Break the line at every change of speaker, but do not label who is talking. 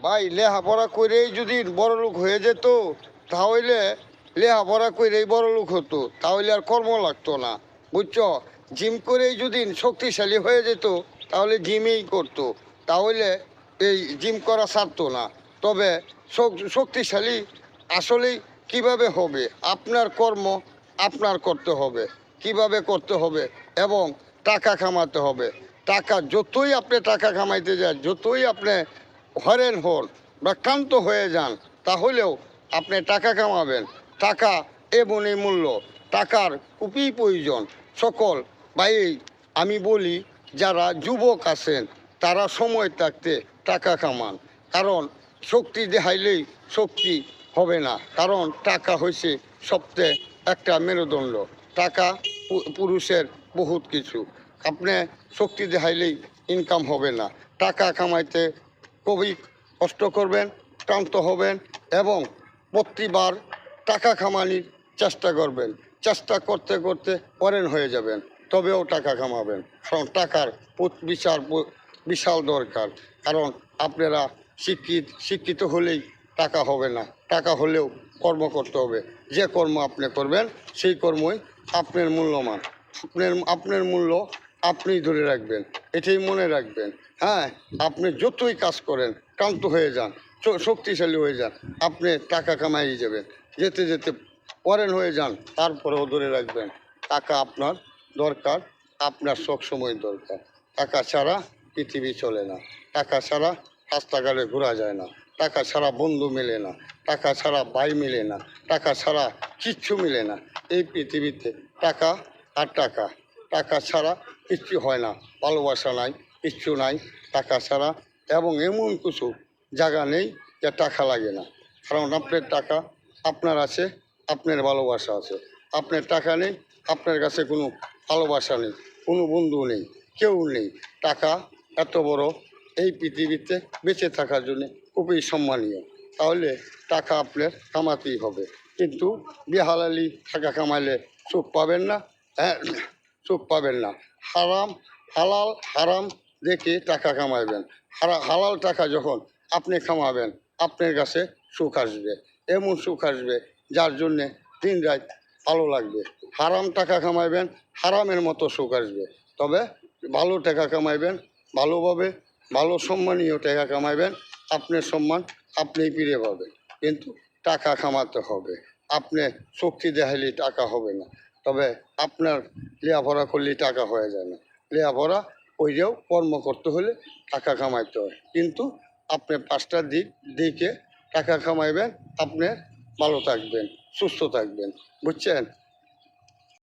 ভাই লেখাপড়া করেই যদি বড় লোক হয়ে যেত তাহলে লেখাপড়া করেই বড় লোক হতো, তাহলে আর কর্ম লাগতো না, বুঝছো? জিম করেই যদি শক্তিশালী হয়ে যেত তাহলে জিমেই করতো, তাহলে এই জিম করা ছাড়তো না। তবে শক্তিশালী আসলেই কিভাবে হবে? আপনার কর্ম আপনার করতে হবে, কিভাবে করতে হবে, এবং টাকা কামাতে হবে। টাকা যতই আপনি টাকা কামাইতে যান, যতই আপনি হরেন হন বা ক্লান্ত হয়ে যান, তাহলেও আপনি টাকা কামাবেন। টাকা এমনই মূল্য, টাকার খুবই প্রয়োজন। সকল ভাই আমি বলি, যারা যুবক আছেন তারা সময় থাকতে টাকা কামান, কারণ শক্তি দেখাইলেই শক্তি হবে না, কারণ টাকা হয়েছে সবচেয়ে একটা মেরুদণ্ড। টাকা পুরুষের বহুত কিছু, আপনি শক্তি দেখাইলেই ইনকাম হবে না। টাকা কামাইতে খুবই কষ্ট করবেন, ক্লান্ত হবেন, এবং প্রতিবার টাকা কামানির চেষ্টা করবেন। চেষ্টা করতে করতে পরেন হয়ে যাবেন, তবেও টাকা কামাবেন, কারণ টাকার বিশাল বিশাল দরকার। কারণ আপনারা শিক্ষিত হলেই টাকা হবে না, টাকা হলেও কর্ম করতে হবে। যে কর্ম আপনি করবেন সেই কর্মই আপনার মূল্যমান, আপনার মূল্য আপনি ধরে রাখবেন, এটাই মনে রাখবেন। হ্যাঁ, আপনি যতই কাজ করেন ক্লান্ত হয়ে যান, শক্তিশালী হয়ে যান, আপনি টাকা কামাই যাবেন। যেতে যেতে পরেন হয়ে যান, তারপরেও ধরে রাখবেন টাকা আপনার দরকার, আপনার সবসময় দরকার। টাকা ছাড়া পৃথিবী চলে না, টাকা ছাড়া রাস্তাঘাটে ঘোরা যায় না, টাকা ছাড়া বন্ধু মেলে না, টাকা ছাড়া ভাই মেলে না, টাকা ছাড়া কিচ্ছু মেলে না এই পৃথিবীতে। টাকা আর টাকা, টাকা ছাড়া কিচ্ছু হয় না, ভালোবাসা নাই, কিচ্ছু নাই টাকা ছাড়া। এবং এমন কিছু জায়গা নেই যে টাকা লাগে না, কারণ আপনার টাকা আপনার আছে, আপনার ভালোবাসা আছে। আপনার টাকা নেই, আপনার কাছে কোনো ভালোবাসা নেই, কোনো বন্ধু নেই, কেউ নেই। টাকা এত বড় এই পৃথিবীতে বেঁচে থাকার জন্য খুবই সম্মানীয়, তাহলে টাকা আপনার কামাতেই হবে। কিন্তু বেহালালি টাকা কামাইলে সুখ পাবেন না, হ্যাঁ, সুখ পাবেন না। হারাম দেখে টাকা কামাইবেন। হালাল টাকা যখন আপনি কামাবেন, আপনার কাছে সুখ আসবে, এমন সুখ আসবে যার জন্যে দিন রাত ভালো লাগবে। হারাম টাকা কামাইবেন, হারামের মতো সুখ আসবে। তবে ভালো টাকা কামাইবেন, ভালোভাবে ভালো সম্মানীয় টাকা কামাইবেন, আপনার সম্মান আপনিই ফিরে পাবেন। কিন্তু টাকা কামাতে হবে, আপনি শক্তি দেখাইলে টাকা হবে না। তবে আপনার লেখাপড়া করলেই টাকা হয়ে যায় না, লেখাপড়া ওইটাও কর্ম করতে হলে টাকা কামাইতে হয়। কিন্তু আপনি পাঁচটা দিকে টাকা কামাইবেন, আপনি ভালো থাকবেন, সুস্থ থাকবেন, বুঝছেন?